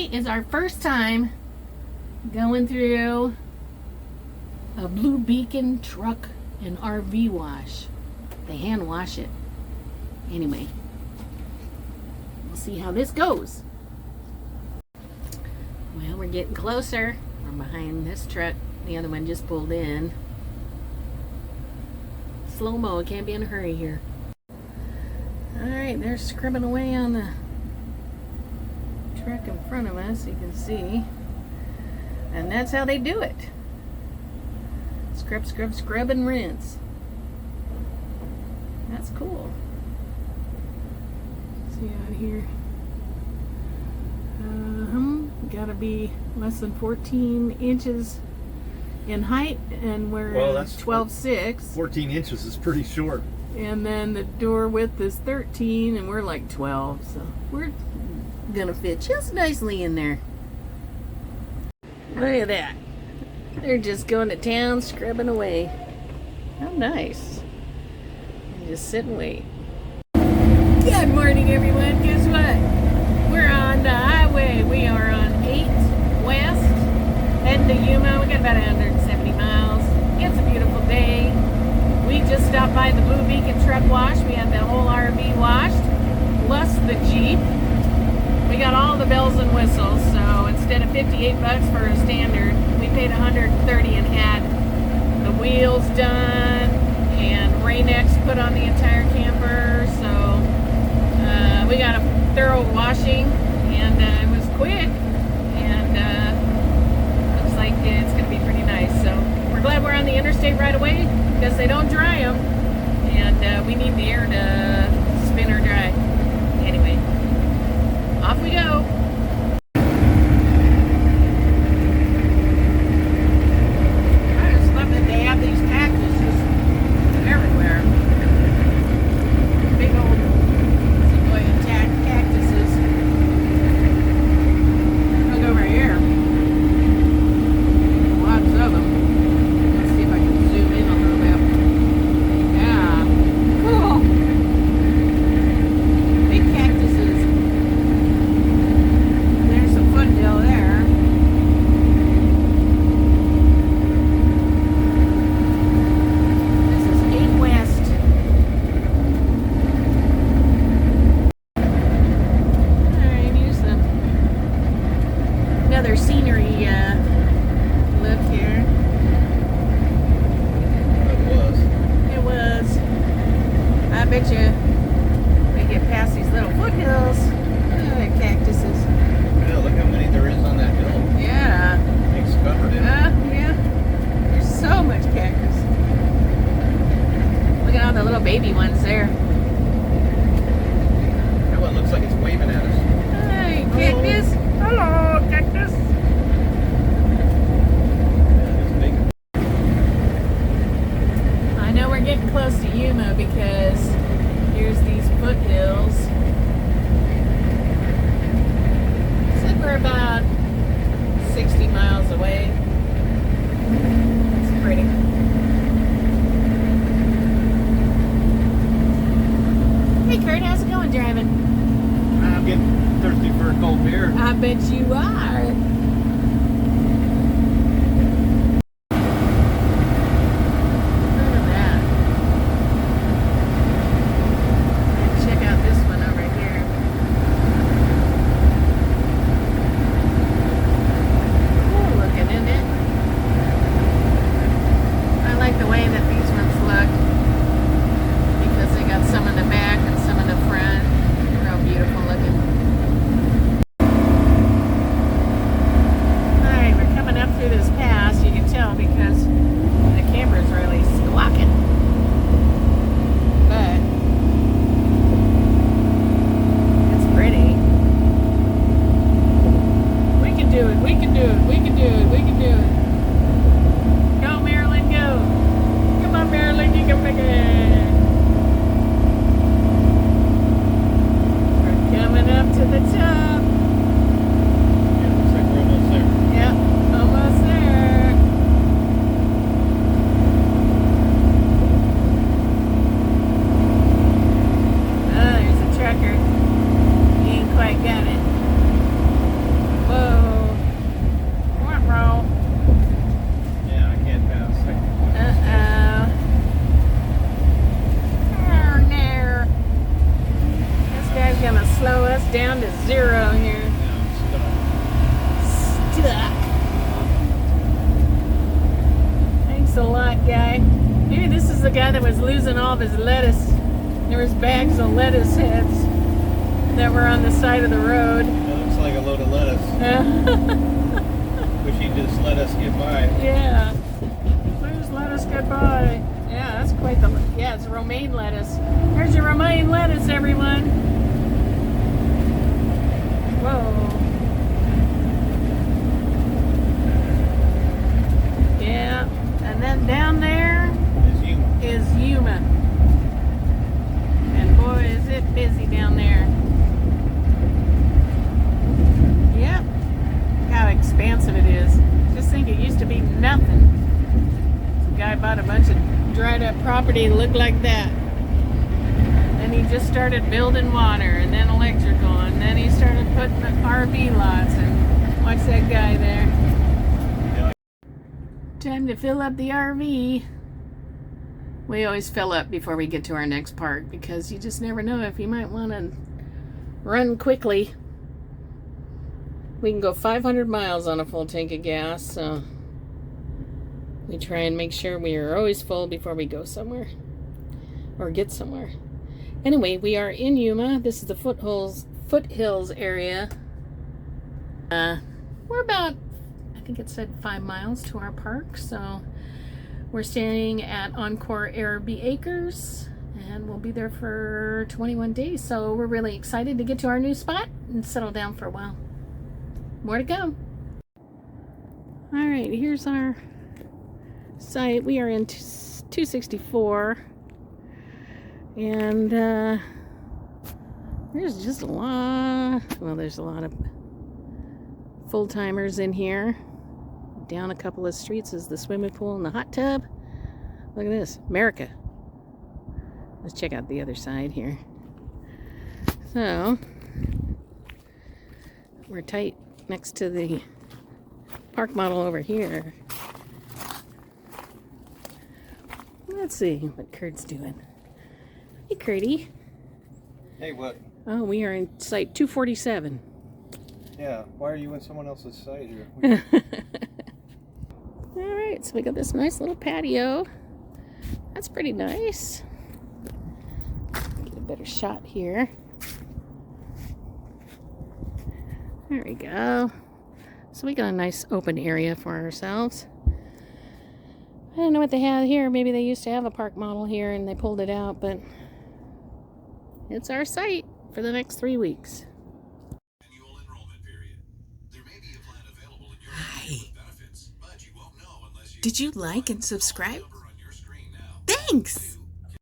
today is our first time going through a Blue Beacon truck and RV wash. They hand wash it. Anyway, we'll see how this goes. Well, we're getting closer. We're behind this truck. The other one just pulled in. Slow-mo, it can't be in a hurry here. Alright, they're scrubbing away on the truck in front of us, you can see. And that's how they do it. Scrub, scrub, scrub, and rinse. That's cool. See out here. Gotta be less than 14 inches in height, and we're 12.6. 14 inches is pretty short. And then the door width is 13, and we're like 12, so we're gonna fit just nicely in there. Look at that. They're just going to town, scrubbing away. How nice. And just sit and wait. Good morning, everyone. Guess what? We're on the highway. We are on 8 West, heading to Yuma. We got about 170 miles. It's a beautiful day. We just stopped by the Blue Beacon truck wash. We had the whole RV washed, plus the Jeep. We got all the bells and whistles, so instead of $58 for a standard, we paid $130 and had the wheels done and Rain-X put on the entire camper. So we got a thorough washing, and it was quick, and looks like it's going to be pretty nice. So we're glad we're on the interstate right away, because they don't dry them, and we need the air to spin or dry. Anyway, off we go. I just love that they have these cactus just everywhere. Big old sequoia cactuses. Look over here. Lots of them. Let's see if I can zoom in a little bit. Yeah. Cool. Big cactuses. There's a foothill there. This is 8 West. Alright, here's another scenery look here. It was. I bet you we get past these little foothills. Cactuses. Yeah, look how many there is on that hill. Yeah. It's covered in. Yeah. There's so much cactus. Look at all the little baby ones there. That one looks like it's waving at us. Hey, cactus. Hello, cactus. Yeah, it's big. I know we're getting close to Yuma because here's these foothills. We're about 60 miles away. It's pretty. Hey Kurt, how's it going driving? I'm getting thirsty for a cold beer. I bet you are. Look at that. Check out this one over here. Isn't it? I like the way that these ones look because they got some in the back and some in the front. Real beautiful looking. Alright, we're coming up through this pass. You can tell because the camera's really squawking. But it's pretty. We can do it, we can do it, we can do it, we can do it. Go, Marilyn, go. Come on, Marilyn, you can make it. We're coming up to the top. Yeah, looks like we're almost there. Yep, almost there. guy that was losing all of his lettuce. There was bags of lettuce heads that were on the side of the road. That looks like a load of lettuce. Wish he'd just let us get by. Yeah. Please let us get by. Yeah, that's quite the... Yeah, it's romaine lettuce. There's your romaine lettuce, everyone. Whoa. Yeah. And then down there is Yuma. And boy, is it busy down there. Yep. How expansive it is. Just think it used to be nothing. Some guy bought a bunch of dried up property that looked like that. Then he just started building water and then electrical, and then he started putting the RV lots, and watch that guy there. Time to fill up the RV. We always fill up before we get to our next park because you just never know if you might want to run quickly. We can go 500 miles on a full tank of gas, so we try and make sure we are always full before we go somewhere or get somewhere. Anyway, we are in Yuma. This is the foothills area. We're about, I think it said 5 miles to our park, so we're staying at Encore Araby Acres, and we'll be there for 21 days. So we're really excited to get to our new spot and settle down for a while. More to go. All right, here's our site. We are in 264, and there's just a lot. Well, there's a lot of full-timers in here. Down a couple of streets is the swimming pool and the hot tub. Look at this, America. Let's check out the other side here. So we're tight next to the park model over here. Let's see what Kurt's doing. Hey, Kurtie. Hey, what? Oh, we are in site 247. Yeah, why are you in someone else's site here? Alright, so we got this nice little patio. That's pretty nice. Get a better shot here. There we go. So we got a nice open area for ourselves. I don't know what they have here. Maybe they used to have a park model here and they pulled it out, but it's our site for the next 3 weeks. Annual enrollment period. There may be a plan available in your Hi. benefits, but you won't know unless you Did you like and subscribe? number on your screen now. Thanks!